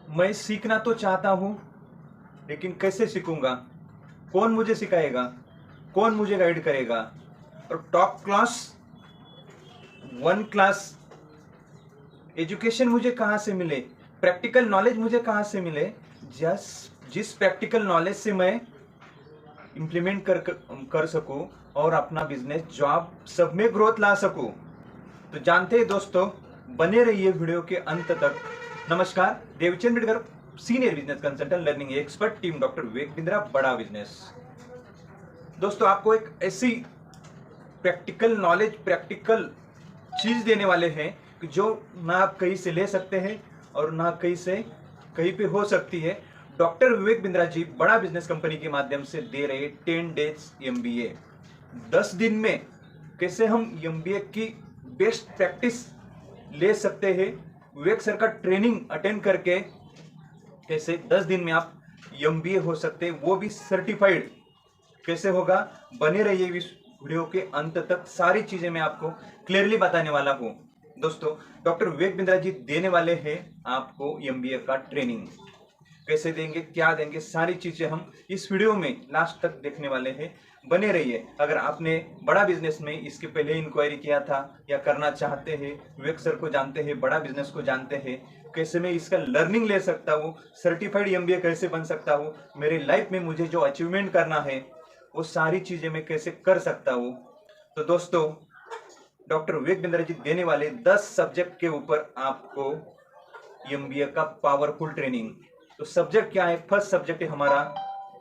मैं सीखना तो चाहता हूँ, लेकिन कैसे सीखूंगा? कौन मुझे सिखाएगा? कौन मुझे गाइड करेगा? और top class, one class education मुझे कहाँ से मिले? प्रैक्टिकल नॉलेज मुझे कहाँ से मिले? जिस प्रैक्टिकल नॉलेज से मैं इम्प्लीमेंट कर सकूं और अपना बिजनेस, जॉब सब में ग्रोथ ला सकूं। तो जानते हैं दोस्तों, बने रहिए वीडियो के अंत तक। नमस्कार, Devchand Bidkar, senior business consultant, learning expert, team doctor Vivek Bindra, बड़ा बिजनेस। दोस्तों, आपको एक ऐसी प्रैक्टिकल नॉलेज, प्रैक्टिकल चीज देने वाले हैं कि जो ना आप कहीं से ले सकते हैं और ना कहीं से कहीं पे हो सकती है। डॉक्टर विवेक बिंद्रा जी बड़ा बिजनेस कंपनी के माध्यम से दे रहे 10 डेज एमबीए। 10 दिन में कैसे हम एमबीए की बेस्ट प्रैक्टिस ले सकते हैं, विवेक सर का ट्रेनिंग अटेंड करके कैसे 10 दिन में आप एमबीए हो सकते हैं, वो भी सर्टिफाइड कैसे होगा। बने रहिए इस वीडियो के अंत तक, सारी चीजें मैं आपको क्लियरली बताने वाला हूं। दोस्तों, डॉक्टर विवेक बिंद्रा जी देने वाले हैं आपको एमबीए का ट्रेनिंग। कैसे देंगे, क्या देंगे, सारी चीजें हम इस वीडियो में लास्ट तक देखने वाले हैं। बने रहिए। अगर आपने बड़ा बिजनेस में इसके पहले इंक्वायरी किया था या करना चाहते हैं, विवेक सर को जानते हैं, बड़ा बिजनेस को जानते हैं, कैसे मैं इसका लर्निंग ले सकता हूँ, सर्टिफाइड एमबीए कैसे बन सकता हूँ, मेरे लाइफ में मुझे जो अचीवमेंट करना है वो सारी चीजें मैं कैसे कर सकता हूँ। तो दोस्तों, डॉक्टर विवेक बिंद्रा जी देने वाले 10 सब्जेक्ट के ऊपर आपको एमबीए का पावरफुल ट्रेनिंग। तो सब्जेक्ट क्या है? फर्स्ट सब्जेक्ट है हमारा,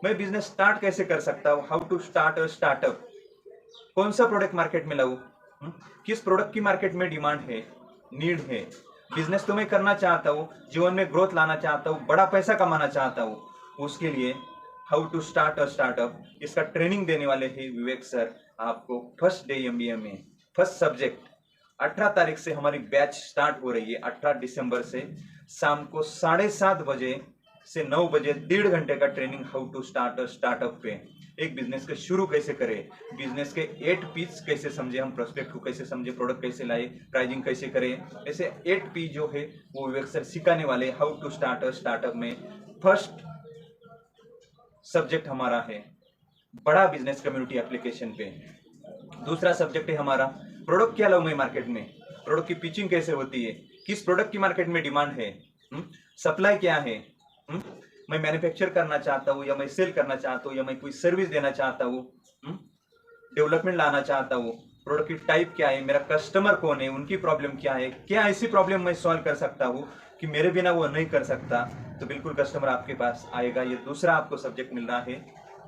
मैं बिजनेस स्टार्ट कैसे कर सकता हूँ, how to start a startup. कौन सा प्रोडक्ट मार्केट में लाऊं, किस प्रोडक्ट की मार्केट में डिमांड है, नीड है। बिजनेस तो मैं करना चाहता हूँ, जीवन में ग्रोथ लाना चाहता हूँ, बड़ा पैसा कमाना चाहता हूँ, उसके लिए how to start a startup, इसका ट्रेनिंग देने वाले हैं विवेक सर आपको फर्स्ट डे एमबीए में। फर्स्ट सब्जेक्ट 18 तारीख से हमारी बैच स्टार्ट हो रही है। 18 दिसंबर से शाम को 7:30 बजे से 9 बजे 1.5 घंटे का training, how to start a startup पे। एक बिजनेस का शुरू कैसे करें, बिजनेस के 8 पीस कैसे समझे, हम प्रोस्पेक्ट को कैसे समझे, प्रोडक्ट कैसे लाए, प्राइसिंग कैसे करें, ऐसे 8 पी जो है वो विवेक सर सिखाने वाले how to start a startup में। फर्स्ट सब्जेक्ट हमारा है बड़ा बिजनेस कम्युनिटी एप्लीकेशन पे। दूसरा सब्जेक्ट है हमारा प्रोडक्ट क्या लाऊं मैं मार्केट में, प्रोडक्ट की पिचिंग कैसे होती है, किस प्रोडक्ट की मार्केट में डिमांड है, सप्लाई क्या है, मैं मैन्युफैक्चर करना चाहता हूँ या मैं सेल करना चाहता हूँ या मैं कोई सर्विस देना चाहता हूँ, डेवलपमेंट लाना चाहता हूँ, प्रोडक्ट की टाइप क्या है, मेरा कस्टमर कौन है, उनकी प्रॉब्लम क्या है, क्या ऐसी प्रॉब्लम मैं सॉल्व कर सकता हूँ कि मेरे बिना वो नहीं कर सकता, तो बिल्कुल कस्टमर आपके पास आएगा। ये दूसरा आपको सब्जेक्ट मिल रहा है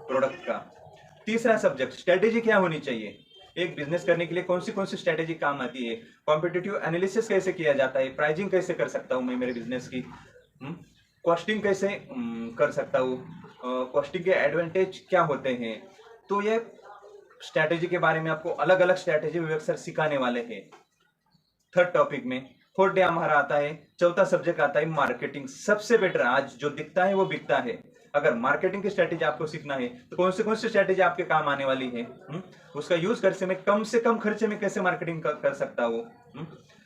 प्रोडक्ट का। तीसरा सब्जेक्ट स्ट्रेटेजी क्या होनी चाहिए, एक बिजनेस करने के लिए कौन सी स्ट्रेटेजी काम आती है, कॉम्पिटिटिव एनालिसिस कैसे किया जाता है, प्राइसिंग कैसे कर सकता हूँ मैं मेरे बिजनेस की, कॉस्टिंग कैसे कर सकता हूँ, कॉस्टिंग के एडवांटेज क्या होते हैं। तो ये स्ट्रेटेजी के बारे में आपको अलग अलग स्ट्रेटेजी विवेक सर सिखाने वाले हैं थर्ड टॉपिक में। फोर्थ डे हमारा आता है, चौथा सब्जेक्ट आता है मार्केटिंग। सबसे बेटर, आज जो दिखता है वो बिकता है। अगर मार्केटिंग की स्ट्रेटेजी आपको सीखना है तो कौन सी स्ट्रेटेजी आपके काम आने वाली है, उसका यूज कर से कम खर्चे में कैसे मार्केटिंग कर सकता हूँ,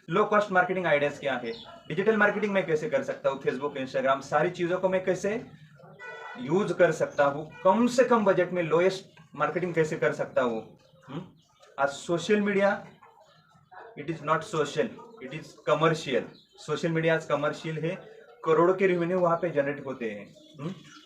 लो कॉस्ट मार्केटिंग आइडियाज क्या है, डिजिटल मार्केटिंग में कैसे कर सकता हूँ, फेसबुक, इंस्टाग्राम, सारी चीजों को मैं कैसे यूज कर सकता हूँ, कम से कम बजट में लोएस्ट मार्केटिंग कैसे कर सकता हूँ। आज social media, it is not social, it is commercial. Social media आज कमर्शियल है, करोड़ों के रेवेन्यू वहां पे जनरेट होते हैं।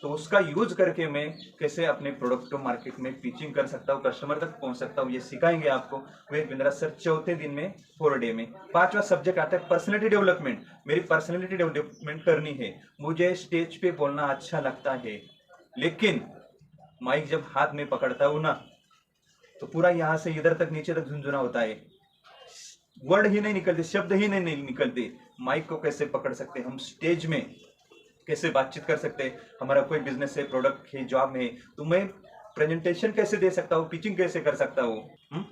तो उसका यूज करके मैं कैसे अपने प्रोडक्ट को मार्केट में पिचिंग कर सकता हूँ, कस्टमर तक पहुंच सकता हूँ, ये सिखाएंगे आपको विवेक बिंद्रा सर चौथे दिन में, 4 डे में। पांचवा सब्जेक्ट आता है पर्सनैलिटी डेवलपमेंट। मेरी पर्सनैलिटी डेवलपमेंट करनी है, मुझे स्टेज पे बोलना अच्छा लगता है, लेकिन माइक जब हाथ में पकड़ता हूँ ना तो पूरा यहाँ से इधर तक नीचे तक झुंझुना होता है, वर्ड ही नहीं निकलते, शब्द ही नहीं निकलते। माइक को कैसे पकड़ सकते, हम स्टेज में कैसे बातचीत कर सकते हैं, हमारा कोई बिजनेस है, प्रोडक्ट है, जॉब में, तो मैं प्रेजेंटेशन कैसे दे सकता हूँ, पिचिंग कैसे कर सकता हूँ।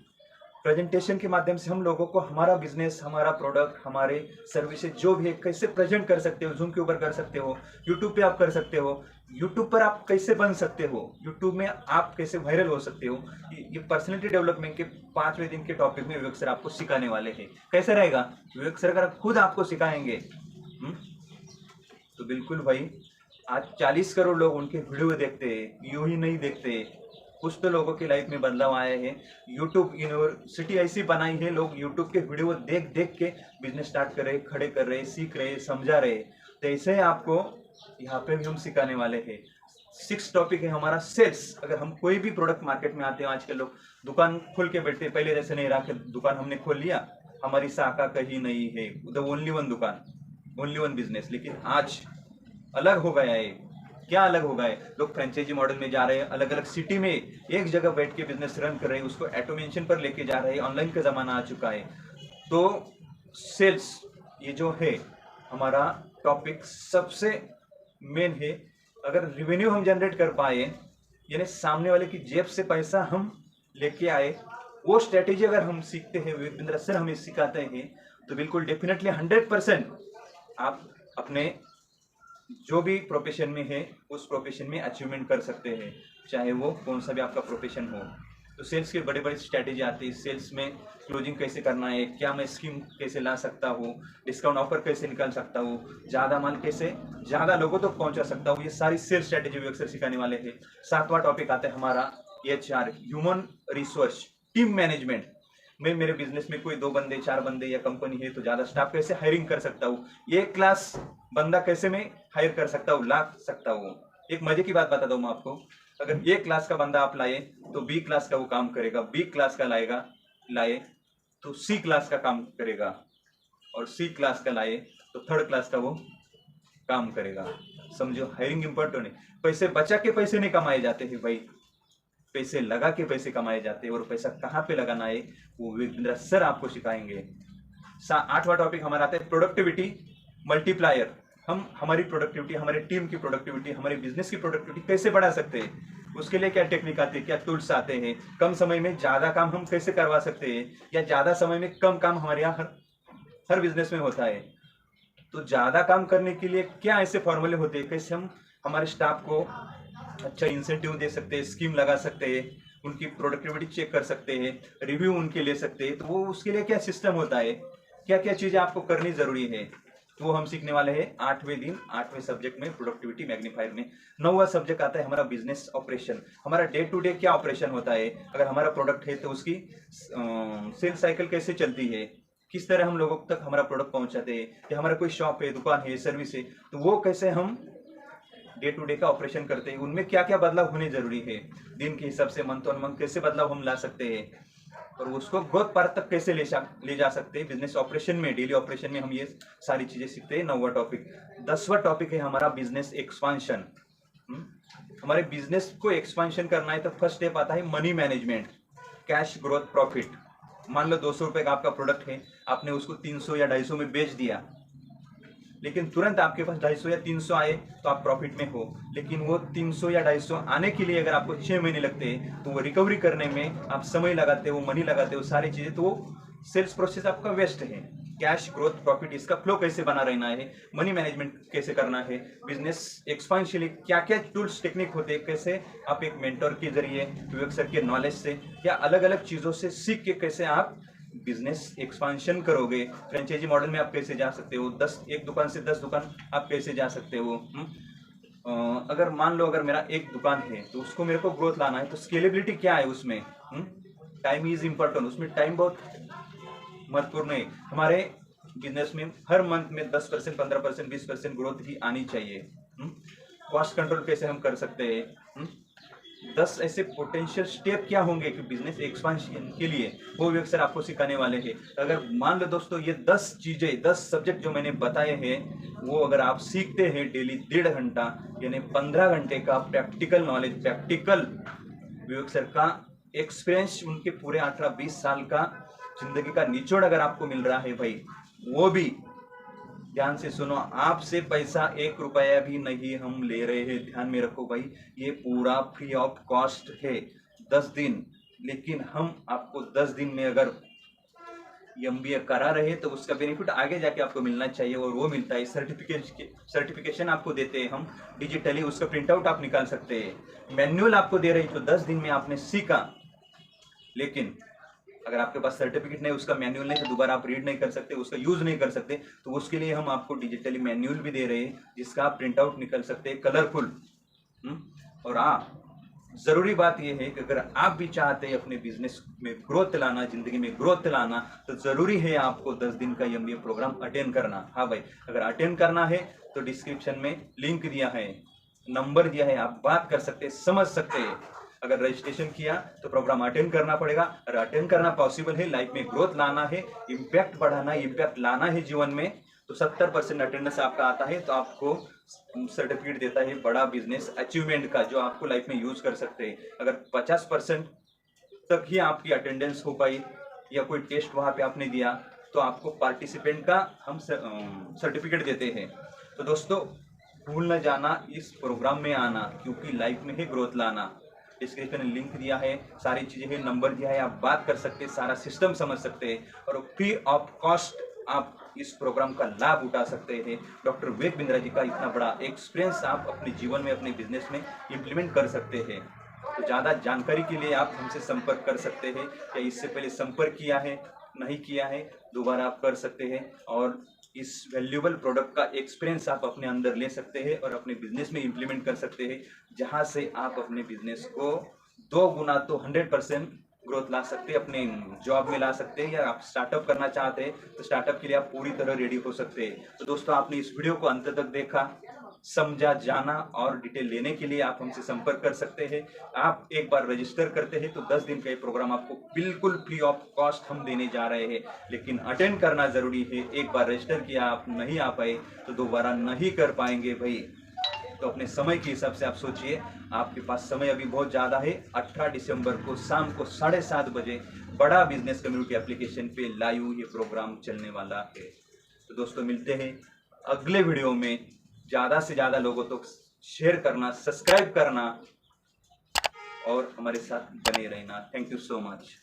प्रेजेंटेशन के माध्यम से हम लोगों को हमारा बिजनेस, हमारा प्रोडक्ट, हमारे सर्विसेज जो भी है कैसे प्रेजेंट कर सकते हो, जूम के ऊपर कर सकते हो, यूट्यूब पे आप कर सकते हो, यूट्यूब पर आप कैसे बन सकते हो, यूट्यूब में आप कैसे वायरल हो सकते हो। ये पर्सनैलिटी डेवलपमेंट के 5वें दिन के टॉपिक में विवेक सर आपको सिखाने वाले हैं। कैसे रहेगा, विवेक सर खुद आपको सिखाएंगे। तो बिल्कुल भाई, आज 40 करोड़ लोग उनके वीडियो देखते हैं, यूं ही नहीं देखते। कुछ तो लोगों की लाइफ में बदलाव आया है। यूट्यूब यूनिवर्सिटी ऐसी बनाई है, लोग यूट्यूब के वीडियो देख देख के बिजनेस स्टार्ट कर रहे, खड़े कर रहे, सीख रहे, समझा रहे। तो ऐसे ही आपको यहाँ पे भी हम सिखाने वाले हैं। 6 टॉपिक है हमारा सेल्स। अगर हम कोई भी प्रोडक्ट मार्केट में आते हैं, आजकल लोग दुकान खोल के बैठते, पहले जैसे नहीं रहा कि दुकान हमने खोल लिया, हमारी शाखा कहीं नहीं है, द ओनली वन दुकान, ओनली वन बिजनेस। लेकिन आज अलग हो गया है। क्या अलग हो गया है? लोग फ्रेंचाइजी मॉडल में जा रहे हैं, अलग अलग सिटी में एक जगह बैठ के बिजनेस रन कर रहे हैं, उसको ऑटोमेशन पर लेके जा रहे हैं। ऑनलाइन का जमाना आ चुका है। तो सेल्स ये जो है हमारा टॉपिक सबसे मेन है। अगर रेवेन्यू हम जनरेट कर पाए, यानी सामने वाले की जेब से पैसा हम लेके आए, वो स्ट्रेटेजी अगर हम सीखते हैं, विपिंद्र सर हमें सिखाते हैं, तो बिल्कुल डेफिनेटली 100% आप अपने जो भी प्रोफेशन में है उस प्रोफेशन में अचीवमेंट कर सकते हैं, चाहे वो कौन सा भी आपका प्रोफेशन हो। तो सेल्स के बड़े बड़े स्ट्रैटेजी आती है। सेल्स में क्लोजिंग कैसे करना है, क्या मैं स्कीम कैसे ला सकता हूँ, डिस्काउंट ऑफर कैसे निकाल सकता हूँ, ज़्यादा माल कैसे ज़्यादा लोगों तक पहुँचा सकता हूँ, ये सारी सेल्स स्ट्रैटेजी भी अक्सर सिखाने वाले हैं। 7वां टॉपिक आता है हमारा HR, human resource, team management. मैं मेरे बिजनेस में कोई 2 बंदे 4 बंदे या कंपनी है तो ज़्यादा स्टाफ कैसे हायरिंग कर सकता हूँ, एक क्लास बंदा कैसे मैं हायर कर सकता हूँ, ला सकता हूँ। एक मजे की बात बताता हूँ मैं आपको। अगर A क्लास का बंदा आप लाए तो B क्लास का वो काम करेगा, B क्लास का लाए तो C क्लास का काम करेगा, और C क्लास का लाए तो 3rd क्लास का वो काम करेगा। समझो, हायरिंग इंपॉर्टेंट है। पैसे बचा के पैसे नहीं कमाए जाते हैं भाई, पैसे लगा के पैसे कमाए जाते हैं। और पैसा कहाँ पे लगाना है वो विपिंद्र सर आपको सिखाएंगे। 8वां टॉपिक हमारा आता है प्रोडक्टिविटी मल्टीप्लायर। हम हमारी प्रोडक्टिविटी, हमारे टीम की प्रोडक्टिविटी, हमारे बिजनेस की प्रोडक्टिविटी कैसे बढ़ा सकते हैं, उसके लिए क्या टेक्निक आती है, क्या टूल्स आते हैं, कम समय में ज्यादा काम हम कैसे करवा सकते हैं, या ज्यादा समय में कम काम हमारे यहाँ हर बिजनेस में होता है। तो ज्यादा काम करने के लिए क्या ऐसे फॉर्मूले होते हैं, कैसे हम हमारे स्टाफ को अच्छा इंसेंटिव दे सकते हैं, स्कीम लगा सकते हैं, उनकी प्रोडक्टिविटी चेक कर सकते हैं, रिव्यू उनके ले सकते हैं। तो वो उसके लिए क्या सिस्टम होता है, क्या क्या चीजें आपको करनी जरूरी है, तो वो हम सीखने वाले हैं 8वें दिन, 8वें सब्जेक्ट में, प्रोडक्टिविटी मैग्नीफायर में। 9वां सब्जेक्ट आता है हमारा बिजनेस ऑपरेशन। हमारा डे टू डे क्या ऑपरेशन होता है, अगर हमारा प्रोडक्ट है तो उसकी सेल्स साइकिल कैसे चलती है, किस तरह हम लोगों तक हमारा प्रोडक्ट पहुंचाते हैं, या हमारा कोई शॉप है, दुकान है, सर्विस है, तो वो कैसे हम डे टू डे का ऑपरेशन करते हैं, उनमें क्या क्या बदलाव होने जरूरी है, दिन के हिसाब से मंथ ऑन मंथ कैसे बदलाव हम ला सकते हैं, और उसको ग्रोथ पार्ट तक कैसे ले जा सकते हैं। बिजनेस ऑपरेशन में, डेली ऑपरेशन में हम ये सारी चीजें सीखते हैं। 9वां टॉपिक। 10वां टॉपिक है हमारा बिजनेस एक्सपांशन। हमारे बिजनेस को एक्सपांशन करना है तो फर्स्ट स्टेप आता है money management, cash growth profit. मान लो 200 रुपए का आपका प्रोडक्ट है, आपने उसको 300 या 250 में बेच दिया, लेकिन तुरंत आपके पास 250 या 300 आए तो आप प्रॉफिट में हो। लेकिन वो 300 या 250 आने के लिए अगर आपको 6 महीने लगते हैं, तो वो रिकवरी करने में आप समय लगाते हो, मनी लगाते हो, सारी चीजें, तो वो सेल्स प्रोसेस आपका वेस्ट है। कैश ग्रोथ प्रॉफिट, इसका फ्लो कैसे बना रहना है, मनी मैनेजमेंट कैसे करना है, बिजनेस एक्सपांशन लिए क्या क्या टूल्स टेक्निक होते हैं, कैसे आप एक मेंटर के जरिए, विवेक सर के नॉलेज से या अलग अलग चीजों से सीख के कैसे आप बिजनेस एक्सपांशन करोगे। फ्रेंचाइजी मॉडल में आप कैसे जा सकते हो, 10 एक दुकान से 10 दुकान आप कैसे जा सकते हो। अगर मान लो अगर मेरा एक दुकान है तो उसको मेरे को ग्रोथ लाना है, तो स्केलेबिलिटी क्या है उसमें, टाइम इज इम्पोर्टेंट, उसमें टाइम बहुत महत्वपूर्ण है। हमारे बिजनेस में हर मंथ में 10%, 15%, 20% ग्रोथ ही आनी चाहिए। कॉस्ट कंट्रोल कैसे हम कर सकते हैं, 10 ऐसे पोटेंशियल स्टेप क्या होंगे कि बिजनेस एक्सपांशन के लिए, वो भी अक्सर आपको सिखाने वाले हैं। अगर मान लो दोस्तों ये 10 चीजें, 10 सब्जेक्ट जो मैंने बताए हैं, वो अगर आप सीखते हैं डेली 1.5 घंटा, यानी 15 घंटे का प्रैक्टिकल नॉलेज, प्रैक्टिकल विवेक सर का एक्सपीरियंस, उनके पूरे 18-20 साल का जिंदगी का निचोड़ अगर आपको मिल रहा है भाई, वो भी ध्यान से सुनो, आपसे पैसा 1 रुपया भी नहीं हम ले रहे हैं, ध्यान में रखो भाई, ये पूरा फ्री ऑफ कॉस्ट है। 10 दिन, लेकिन हम आपको 10 दिन में अगर MBA करा रहे तो उसका बेनिफिट आगे जाके आपको मिलना चाहिए, और वो मिलता है। सर्टिफिकेशन आपको देते हैं हम डिजिटली, उसका प्रिंट आउट आप निकाल सकते हैं। मैनुअल आपको दे रहे हैं तो 10 दिन में आपने सीखा, लेकिन अगर आपके पास सर्टिफिकेट नहीं, उसका मैनुअल नहीं, तो दोबारा आप रीड नहीं कर सकते, उसका यूज नहीं कर सकते, तो उसके लिए हम आपको डिजिटली मैनुअल भी दे रहे हैं, जिसका आप प्रिंट आउट निकल सकते हैं, कलरफुल। और हाँ, जरूरी बात यह है कि अगर आप भी चाहते हैं अपने बिजनेस में ग्रोथ लाना, जिंदगी में ग्रोथ लाना, तो जरूरी है आपको 10 दिन का MBA प्रोग्राम अटेंड करना। हाँ भाई, अगर अटेंड करना है तो डिस्क्रिप्शन में लिंक दिया है, नंबर दिया है, आप बात कर सकते हैं, समझ सकते हैं। अगर रजिस्ट्रेशन किया तो प्रोग्राम अटेंड करना पड़ेगा। और अटेंड करना पॉसिबल है, लाइफ में ग्रोथ लाना है, इम्पैक्ट बढ़ाना, इम्पैक्ट लाना है जीवन में, तो 70% अटेंडेंस आपका आता है तो आपको सर्टिफिकेट देता है बड़ा बिजनेस अचीवमेंट का, जो आपको लाइफ में यूज कर सकते हैं। अगर 50% तक ही आपकी अटेंडेंस हो पाई या कोई टेस्ट वहां पे आपने दिया, तो आपको पार्टिसिपेंट का हम सर्टिफिकेट देते हैं। तो दोस्तों, भूल न जाना इस प्रोग्राम में आना, क्योंकि लाइफ में ही ग्रोथ लाना। डिस्क्रिप्शन में लिंक दिया है, सारी चीजें हैं, नंबर दिया है, आप बात कर सकते हैं, सारा सिस्टम समझ सकते हैं, और फ्री ऑफ कॉस्ट आप इस प्रोग्राम का लाभ उठा सकते हैं। डॉक्टर विवेक बिंद्रा जी का इतना बड़ा एक्सपीरियंस आप अपने जीवन में, अपने बिजनेस में इम्प्लीमेंट कर सकते हैं। तो ज़्यादा जानकारी के लिए आप हमसे संपर्क कर सकते हैं, या इससे पहले संपर्क किया है, नहीं किया है, दोबारा आप कर सकते हैं, और इस वैल्यूएबल प्रोडक्ट का एक्सपीरियंस आप अपने अंदर ले सकते हैं और अपने बिजनेस में इम्प्लीमेंट कर सकते हैं, जहां से आप अपने बिजनेस को 2 गुना तो 100% ग्रोथ ला सकते हैं, अपने जॉब में ला सकते हैं, या आप स्टार्टअप करना चाहते हैं तो स्टार्टअप के लिए आप पूरी तरह रेडी हो सकते हैं। तो दोस्तों, आपने इस वीडियो को अंत तक देखा, समझा, जाना, और डिटेल लेने के लिए आप हमसे संपर्क कर सकते हैं। आप एक बार रजिस्टर करते हैं तो 10 दिन का ये प्रोग्राम आपको बिल्कुल फ्री ऑफ कॉस्ट हम देने जा रहे हैं, लेकिन अटेंड करना जरूरी है। एक बार रजिस्टर किया, आप नहीं आ पाए तो दोबारा नहीं कर पाएंगे भाई। तो अपने समय के हिसाब से आप सोचिए, आपके पास समय अभी बहुत ज़्यादा है। 18 दिसंबर को शाम को 7:30 बजे बड़ा बिजनेस कम्युनिटी एप्लीकेशन पे लाइव ये प्रोग्राम चलने वाला है। तो दोस्तों, मिलते हैं अगले वीडियो में। ज़्यादा से ज़्यादा लोगों तक शेयर करना, सब्सक्राइब करना, और हमारे साथ बने रहना। Thank you so much.